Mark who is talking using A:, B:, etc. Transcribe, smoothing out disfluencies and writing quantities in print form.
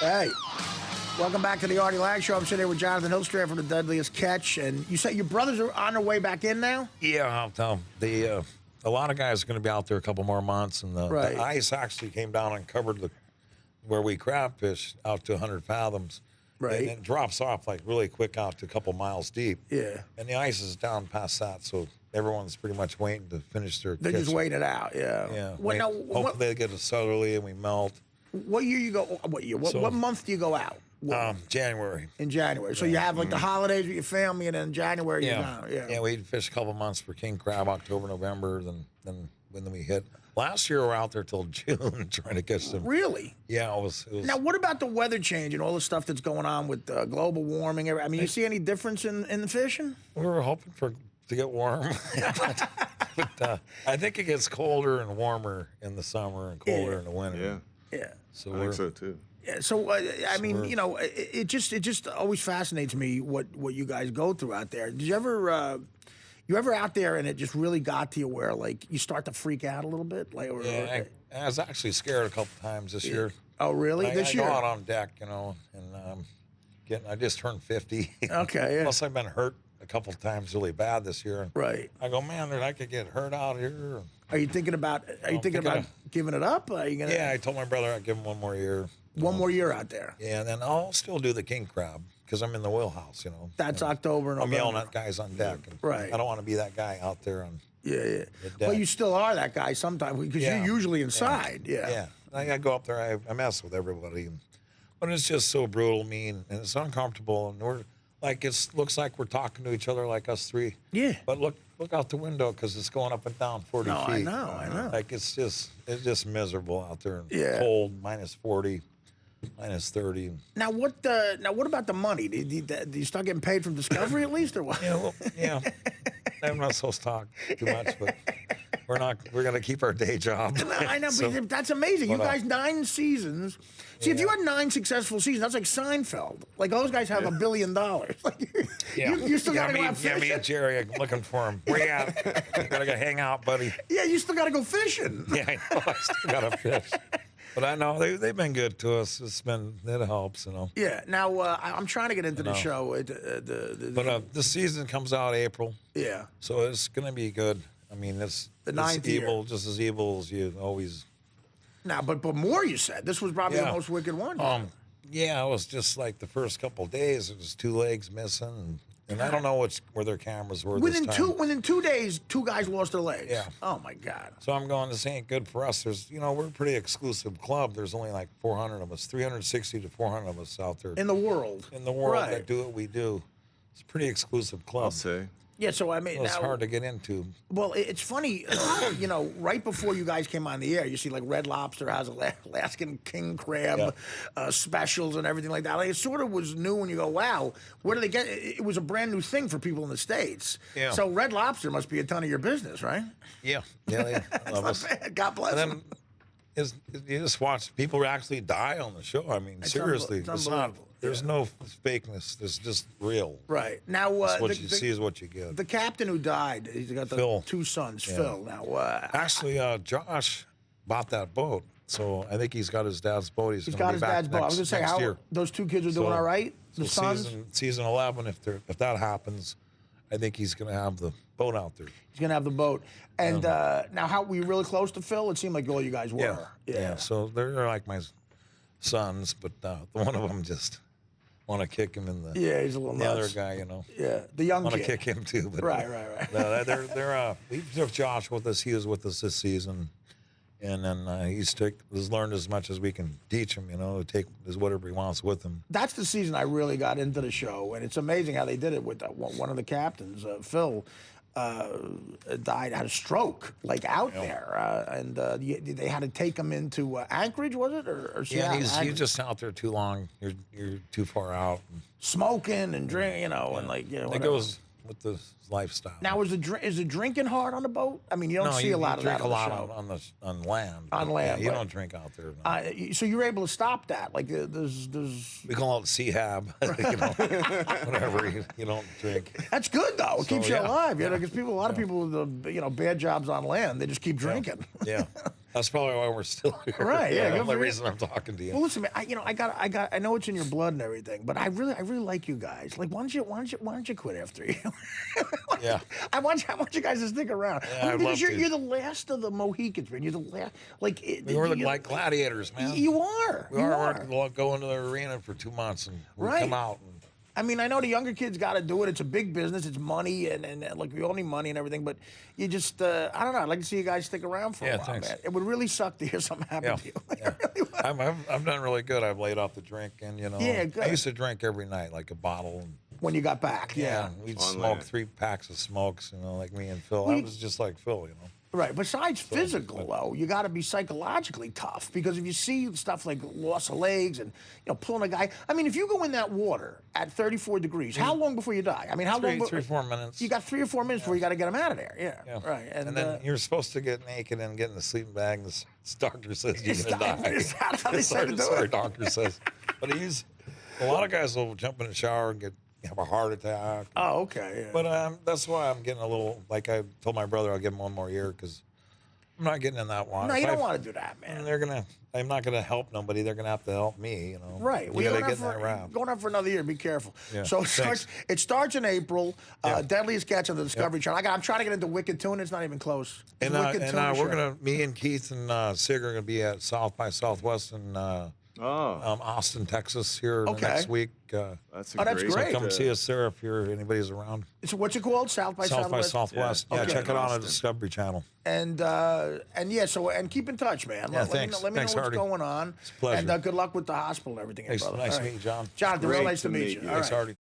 A: Hey, welcome back to the Artie Lange Show. I'm sitting here with Johnathan Hillstrand from The Deadliest Catch, and you said your brothers are on their way back in now?
B: Yeah, I'll tell them. A lot of guys are going to be out there a couple more months, and the ice actually came down and covered where we crab fish out to 100 fathoms.
A: Right.
B: And it drops off like really quick out to a couple miles deep.
A: Yeah.
B: And the ice is down past that, so everyone's pretty much waiting to finish their
A: They're just waiting it out, yeah.
B: Yeah.
A: Hopefully
B: they get a southerly and we melt.
A: What year you go? What year? What month do you go out?
B: January.
A: In January. So you have like the holidays with your family, and then January you're down.
B: Yeah, we fish a couple months for king crab, October, November, then when we hit. Last year we were out there till June trying to catch them.
A: Really?
B: Yeah, it was.
A: Now, what about the weather change and all the stuff that's going on with global warming? I mean, you see any difference in the fishing?
B: We were hoping to get warm, but I think it gets colder and warmer in the summer and colder in the winter.
C: Yeah.
B: So
C: I think so too.
A: Yeah, so I mean, you know, it just always fascinates me what you guys go through out there. Did you ever out there and it just really got to you where like you start to freak out a little bit, like?
B: I was actually scared a couple times this year.
A: Oh, really? This year?
B: I go out on deck, you know, and I just turned 50.
A: Okay. Yeah.
B: Plus I've been hurt a couple times really bad this year.
A: Right.
B: I go, man, I could get hurt out here.
A: Are you thinking about giving it up? Are you gonna?
B: Yeah, I told my brother I'd give him one more year.
A: One more year out there.
B: Yeah, and then I'll still do the king crab because I'm in the wheelhouse, you know.
A: That's October and November.
B: I'm yelling at guys on deck. And
A: right.
B: I don't want to be that guy out there on
A: the deck. Well, you still are that guy sometimes because you're usually inside. Yeah.
B: I go up there. I mess with everybody, but it's just so brutal, mean, and it's uncomfortable. And we're like, looks like we're talking to each other like us three.
A: Yeah.
B: But look out the window because it's going up and down 40 feet.
A: I know.
B: Like it's just miserable out there.
A: Yeah.
B: Cold, minus 40. Minus 30.
A: Now what about the money? Do you start getting paid from Discovery at least, or what?
B: Yeah. I'm not supposed to talk too much, but we're gonna keep our day job.
A: I know, but that's amazing. You guys 9 seasons. See, if you had 9 successful seasons, that's like Seinfeld. Like those guys have $1 billion. Like, you still gotta go out fishing.
B: Me and Jerry are looking for him. Where you at? Gotta go hang out, buddy.
A: Yeah, you still gotta go fishing.
B: Yeah, I know. I still gotta fish. But I know they've been good to us. It helps, you know.
A: Yeah. Now I'm trying to get into the show.
B: But this season comes out April.
A: Yeah.
B: So it's gonna be good. I mean, it's evil, just as evil as you always.
A: Now, but more you said. This was probably the most wicked one.
B: Yeah, it was just like the first couple of days. It was 2 legs missing, and I don't know where their cameras were.
A: Within 2 days, 2 guys lost their legs.
B: Yeah.
A: Oh my God.
B: So I'm going, this ain't good for us. We're a pretty exclusive club. There's only like 400 of us, 360 to 400 of us out there
A: in the world.
B: That do what we do. It's a pretty exclusive club.
C: I'll say.
A: Yeah, so I mean,
B: it's hard to get into.
A: Well, it's funny, right before you guys came on the air, you see like Red Lobster has Alaskan king crab specials and everything like that. Like, it sort of was new when you go, wow, where do they get it? It was a brand new thing for people in the States. Yeah. So Red Lobster must be a ton of your business, right?
B: Yeah. They love us.
A: God bless them.
B: You just watch people actually die on the show. I mean, seriously, it's not. There's no fakeness. It's just real.
A: Right. Now,
B: what you see is what you get.
A: The captain who died, he's got the 2 sons, Phil. Now,
B: actually, Josh bought that boat, so I think he's got his dad's boat. He's
A: got his dad's boat. I was going to say, how those 2 kids are doing all right? The sons?
B: Season 11, if that happens, I think he's going to have the boat out there.
A: He's going to have the boat. And now, were you really close to Phil? It seemed like all you guys were.
B: Yeah. So they're like my sons, but one of them just want to kick him in the.
A: Yeah, he's a little nuts.
B: The other guy, you know.
A: Yeah, the young kid.
B: Want to kick him too, but
A: right.
B: They're we took Josh with us. He was with us this season, and then he's learned as much as we can teach him. You know, take whatever he wants with him.
A: That's the season I really got into the show, and it's amazing how they did it with one of the captains, Phil. Had a stroke, like out there, and they had to take him into Anchorage, was it, or Seattle?
B: Yeah, he's just out there too long. You're too far out.
A: Smoking and drinking, and like
B: it goes with the lifestyle.
A: Now, is the drinking hard on the boat? I mean, you don't see a lot of that on the show.
B: No, you drink a lot on land.
A: On land,
B: you don't drink out there. No.
A: So you're able to stop that? Like, there's.
B: We call it CHAB. Whatever. You don't drink.
A: That's good though. It keeps you alive. You know, because a lot of people with bad jobs on land, they just keep drinking.
B: Yeah. That's probably why we're still here.
A: Right, yeah,
B: The
A: good
B: only
A: for you.
B: reason I'm talking to you.
A: Well, listen, man. I know it's in your blood and everything, but I really like you guys. Like, why don't you quit after you?
B: Yeah.
A: I want you guys to stick around.
B: Yeah, I'd
A: because
B: love to.
A: you're the last of the Mohicans, man. You're the last. Like,
B: We were like gladiators, man.
A: You are.
B: We are going to the arena for 2 months and we
A: Right.
B: come out. And,
A: I mean, I know the younger kids got to do it. It's a big business. It's money, and like we all need money and everything. But you just, I don't know. I'd like to see you guys stick around for a while,
B: thanks.
A: man. It would really suck to hear something happen
B: Yeah,
A: to you.
B: yeah.
A: It really would.
B: I've done really good. I've laid off the drinking,
A: Yeah, good.
B: I used to drink every night, like a bottle. And,
A: When you got back, yeah.
B: we'd
C: On
B: smoke
C: land.
B: 3 packs of smokes, like me and Phil.
A: Well,
B: I was just like Phil,
A: Right. Besides physical, though, you got to be psychologically tough because if you see stuff like loss of legs and pulling a guy. I mean, if you go in that water at 34 degrees, how long before you die? I mean, how long?
B: 3 or 4 minutes.
A: You got 3 or 4 minutes before you got to get him out of there. Yeah. Right.
B: And then you're supposed to get naked and get in the sleeping bag. And the doctor says you're gonna die.
A: Is that how they say to do
B: Sorry,
A: it?
B: doctor says. But a lot of guys will jump in the shower and have a heart attack.
A: Oh, okay. Yeah.
B: But that's why I'm getting a little. Like I told my brother, I'll give him 1 more year because I'm not getting in that water.
A: no, you don't want to do that, man.
B: I'm not gonna help nobody. They're gonna have to help me.
A: Right.
B: We gotta
A: going
B: get in that route.
A: Going up for another year. Be careful.
B: Yeah,
A: So
B: thanks.
A: it starts in April.
B: Yeah.
A: Deadliest Catch on the Discovery Channel. I'm trying to get into Wicked Tuna. It's not even close.
B: And,
A: Wicked Tuna show.
B: we're gonna, me and Keith and Sig are gonna be at South by Southwest in Austin, Texas here
A: Okay.
B: next week.
C: That's
A: that's
C: great.
A: great.
B: Come see us there if anybody's around.
A: So what's it called? South by Southwest.
B: Southwest.
A: Yeah.
B: Yeah,
A: Okay.
B: check it out on
C: Austin.
B: the Discovery Channel.
A: And yeah, so keep in touch, man.
B: Yeah,
A: let
B: thanks.
A: me know
B: Thanks,
A: what's
B: Hardy.
A: going on.
B: It's a pleasure.
A: And good luck with the hospital and everything,
B: Nice
A: brother.
B: to
A: All right.
B: meet you, John.
A: Jonathan, real
C: Great
A: nice to
C: to
A: meet
C: meet
A: you.
C: you.
A: All
B: Thanks,
A: right.
B: Hardy.